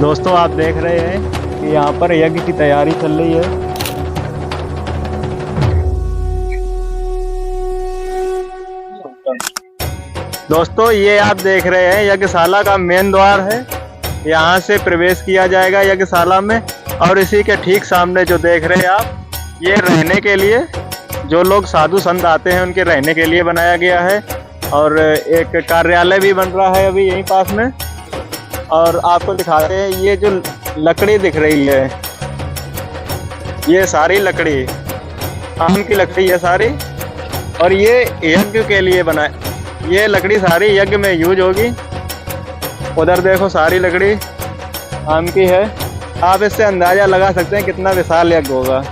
दोस्तों आप देख रहे हैं कि यहाँ पर यज्ञ की तैयारी चल रही है। दोस्तों ये आप देख रहे हैं यज्ञशाला का मेन द्वार है। यहाँ से प्रवेश किया जाएगा यज्ञशाला में, और इसी के ठीक सामने जो देख रहे हैं आप, ये रहने के लिए जो लोग साधु संत आते हैं उनके रहने के लिए बनाया गया है। और एक कार्यालय भी बन रहा है अभी यहीं पास में। और आपको दिखाते हैं, ये जो लकड़ी दिख रही है, ये सारी लकड़ी आम की लकड़ी है सारी, और ये यज्ञ के लिए बना, ये लकड़ी सारी यज्ञ में यूज होगी। उधर देखो सारी लकड़ी आम की है। आप इससे अंदाजा लगा सकते हैं कितना विशाल यज्ञ होगा।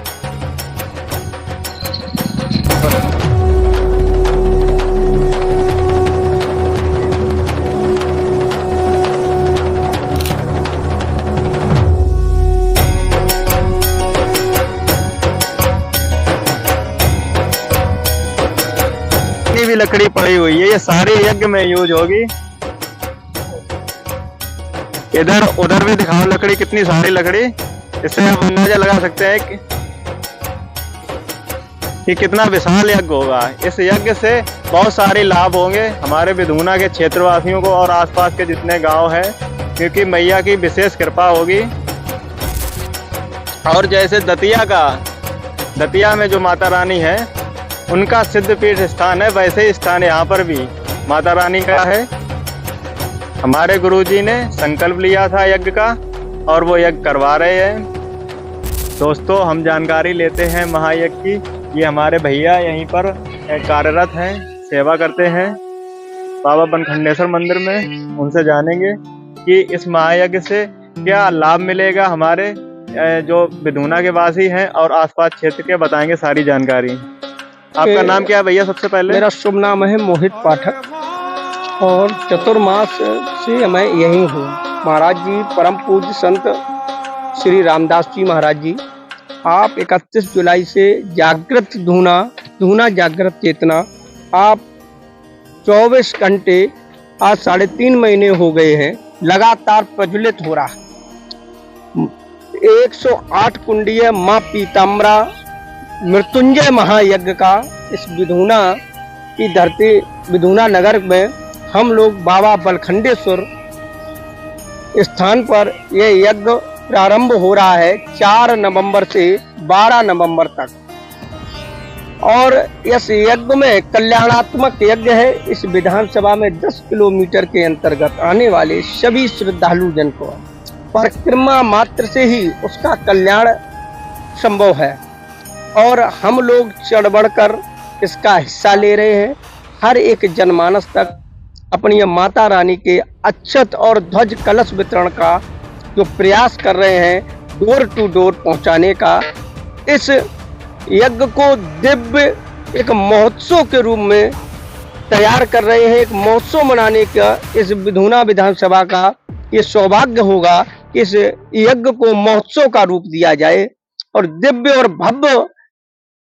भी लकड़ी पड़ी हुई है, ये सारी यज्ञ में यूज होगी। इधर उधर भी दिखाओ लकड़ी, कितनी सारी लकड़ी। इससे आप अंदाजा लगा सकते हैं कि कितना विशाल यज्ञ होगा। इस यज्ञ से बहुत सारे लाभ होंगे हमारे विधूना के क्षेत्रवासियों को और आसपास के जितने गांव हैं, क्योंकि मैया की विशेष कृपा होगी। और जैसे दतिया में जो माता रानी है उनका सिद्धपीठ स्थान है, वैसे ही स्थान यहाँ पर भी माता रानी का है। हमारे गुरुजी ने संकल्प लिया था यज्ञ का, और वो यज्ञ करवा रहे हैं। दोस्तों हम जानकारी लेते हैं महायज्ञ की। ये हमारे भैया यहीं पर कार्यरत हैं, सेवा करते हैं बाबा बनखंडेश्वर मंदिर में। उनसे जानेंगे कि इस महायज्ञ से क्या लाभ मिलेगा हमारे जो विधूना के वासी हैं और आसपास क्षेत्र के। बताएंगे सारी जानकारी। आपका नाम क्या है भैया? सबसे पहले मेरा शुभ नाम है मोहित पाठक, और चतुर्मास से मैं यही हूँ। महाराज जी परम पूज्य संत श्री रामदास जी महाराज जी, आप 31 जुलाई से जागृत धूना जागृत चेतना, आप 24 घंटे आज 3.5 महीने हो गए हैं, लगातार प्रज्वलित हो रहा है। 108 कुंडीय माँ पीताम्बरा मृत्युंजय महायज्ञ का इस विधूना की धरती विधूना नगर में हम लोग बाबा बलखंडेश्वर स्थान पर यह यज्ञ प्रारंभ हो रहा है 4 नवंबर से 12 नवंबर तक। और इस यज्ञ में कल्याणात्मक यज्ञ है। इस विधानसभा में 10 किलोमीटर के अंतर्गत आने वाले सभी श्रद्धालु जन को परिक्रमा मात्र से ही उसका कल्याण संभव है, और हम लोग चढ़ बढ़कर इसका हिस्सा ले रहे हैं। हर एक जनमानस तक अपनी माता रानी के अक्षत और ध्वज कलश वितरण का जो प्रयास कर रहे हैं, डोर टू डोर पहुंचाने का। इस यज्ञ को दिव्य एक महोत्सव के रूप में तैयार कर रहे हैं। एक महोत्सव मनाने का इस विधूना विधानसभा का ये सौभाग्य होगा कि इस यज्ञ को महोत्सव का रूप दिया जाए और दिव्य और भव्य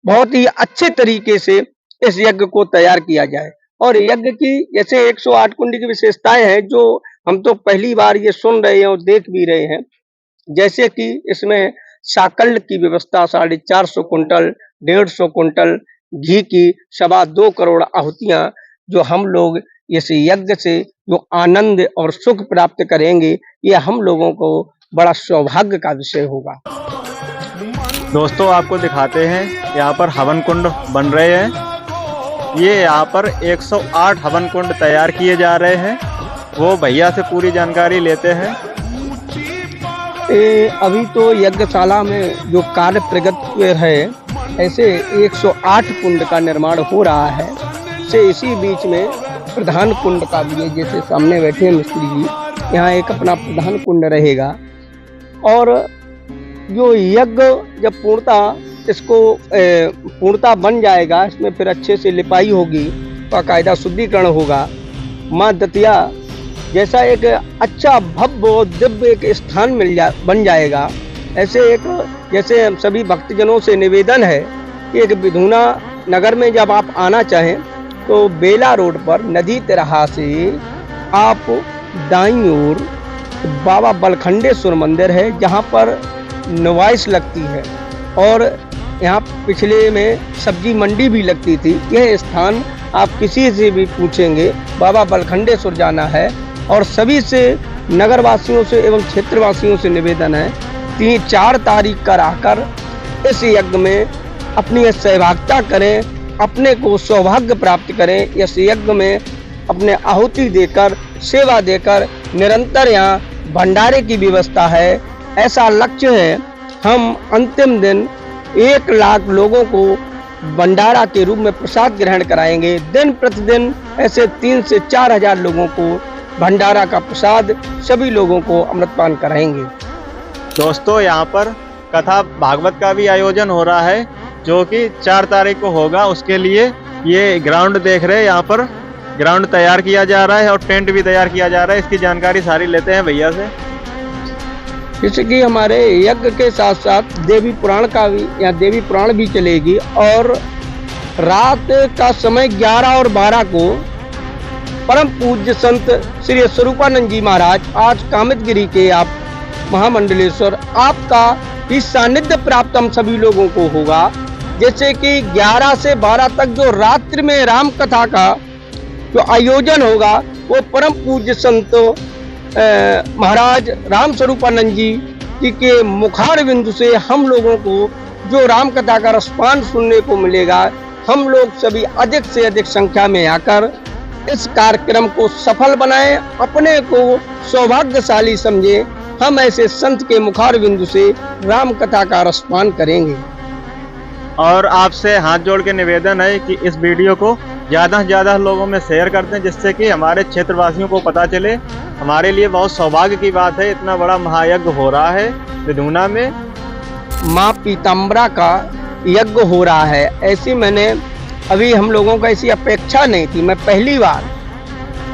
बहुत ही अच्छे तरीके से इस यज्ञ को तैयार किया जाए। और यज्ञ की जैसे 108 कुंडी की विशेषताएं हैं जो हम तो पहली बार ये सुन रहे हैं और देख भी रहे हैं। जैसे कि इसमें साकल्य की व्यवस्था 450 कुंटल, 150 कुंटल घी की 2.25 करोड़ आहुतियां, जो हम लोग इस यज्ञ से जो आनंद और सुख प्राप्त करेंगे, ये हम लोगों को बड़ा सौभाग्य का विषय होगा। दोस्तों आपको दिखाते हैं, यहाँ पर हवन कुंड बन रहे हैं। ये यहाँ पर 108 हवन कुंड तैयार किए जा रहे हैं। वो भैया से पूरी जानकारी लेते हैं। अभी तो यज्ञशाला में जो कार्य प्रगति है, ऐसे 108 कुंड का निर्माण हो रहा है। से इसी बीच में प्रधान कुंड का भी है, जैसे सामने बैठे हैं मिस्त्री जी, यहाँ एक अपना प्रधान कुंड रहेगा। और जो यज्ञ जब पूर्णता बन जाएगा, इसमें फिर अच्छे से लिपाई होगी, बाकायदा शुद्धिकरण होगा। माँ दतिया जैसा एक अच्छा भव्य और दिव्य एक स्थान बन जाएगा। ऐसे एक जैसे सभी भक्तजनों से निवेदन है कि एक विधूना नगर में जब आप आना चाहें तो बेला रोड पर नदी तिराहा से आप दाईं ओर बाबा बलखंडेश्वर मंदिर है, जहाँ पर नुमाइश लगती है और यहाँ पिछले में सब्जी मंडी भी लगती थी। यह स्थान आप किसी से भी पूछेंगे, बाबा बलखंडेश्वर जाना है। और सभी से नगरवासियों से एवं क्षेत्रवासियों से निवेदन है 3-4 तारीख का आकर इस यज्ञ में अपनी सहभागिता करें, अपने को सौभाग्य प्राप्त करें। इस यज्ञ में अपने आहुति देकर, सेवा देकर, निरंतर यहाँ भंडारे की व्यवस्था है। ऐसा लक्ष्य है, हम अंतिम दिन 1 लाख लोगों को भंडारा के रूप में प्रसाद ग्रहण कराएंगे। दिन प्रतिदिन ऐसे 3 से 4 हजार लोगों को भंडारा का प्रसाद सभी लोगों को अमृतपान कराएंगे। दोस्तों, यहाँ पर कथा भागवत का भी आयोजन हो रहा है, जो कि 4 तारीख को होगा। उसके लिए ये ग्राउंड देख रहे हैं, यहाँ पर ग्राउंड तैयार किया जा रहा है और टेंट भी तैयार किया जा रहा है। इसकी जानकारी सारी लेते हैं भैया से। जैसे कि हमारे यज्ञ के साथ साथ देवी पुराण का भी, यहाँ देवी पुराण भी चलेगी। और रात का समय 11 और 12 को परम पूज्य संत श्री स्वरूपानंद जी महाराज, आज कामितगिरी के आप महामंडलेश्वर, आपका भी सानिध्य प्राप्त हम सभी लोगों को होगा। जैसे कि 11 से 12 तक जो रात्रि में राम कथा का जो आयोजन होगा, वो परम पूज्य संत महाराज राम स्वरूपानंद जी के मुखार बिंदु से हम लोगों को जो राम कथा का रसपान सुनने को मिलेगा। हम लोग सभी अधिक से अधिक संख्या में आकर इस कार्यक्रम को सफल बनाएं, अपने को सौभाग्यशाली समझें। हम ऐसे संत के मुखार बिंदु से राम कथा का रसपान करेंगे। और आपसे हाथ जोड़ के निवेदन है कि इस वीडियो को ज़्यादा से ज़्यादा लोगों में शेयर करते हैं, जिससे कि हमारे क्षेत्रवासियों को पता चले। हमारे लिए बहुत सौभाग्य की बात है, इतना बड़ा महायज्ञ हो रहा है विधूना में। माँ पीताम्बरा का यज्ञ हो रहा है, ऐसी मैंने अभी हम लोगों को ऐसी अपेक्षा नहीं थी। मैं पहली बार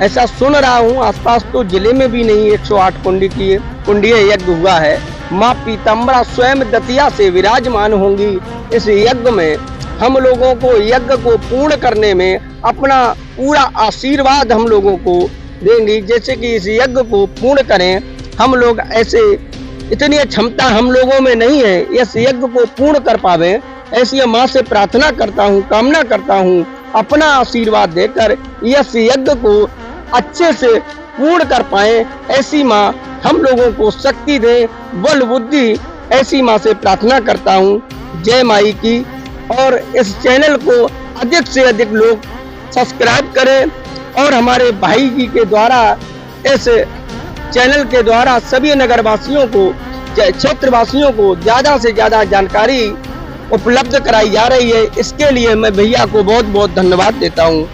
ऐसा सुन रहा हूँ। आसपास तो जिले में भी नहीं 108 कुंडीय यज्ञ हुआ है। माँ पीताम्बरा स्वयं दतिया से विराजमान होंगी इस यज्ञ में। हम लोगों को यज्ञ को पूर्ण करने में अपना पूरा आशीर्वाद हम लोगों को देंगी। जैसे कि इस यज्ञ को पूर्ण करें हम लोग, ऐसे इतनी क्षमता हम लोगों में नहीं है इस यज्ञ को पूर्ण कर पावे। ऐसी माँ से प्रार्थना करता हूँ, कामना करता हूँ, अपना आशीर्वाद देकर इस यज्ञ को अच्छे से पूर्ण कर पाए। ऐसी माँ हम लोगों को शक्ति दे, बल बुद्धि। ऐसी माँ से प्रार्थना करता हूँ। जय माई की। और इस चैनल को अधिक से अधिक लोग सब्सक्राइब करें और हमारे भाई जी के द्वारा इस चैनल के द्वारा सभी नगरवासियों को, क्षेत्रवासियों को ज़्यादा से ज़्यादा जानकारी उपलब्ध कराई जा रही है। इसके लिए मैं भैया को बहुत बहुत धन्यवाद देता हूँ।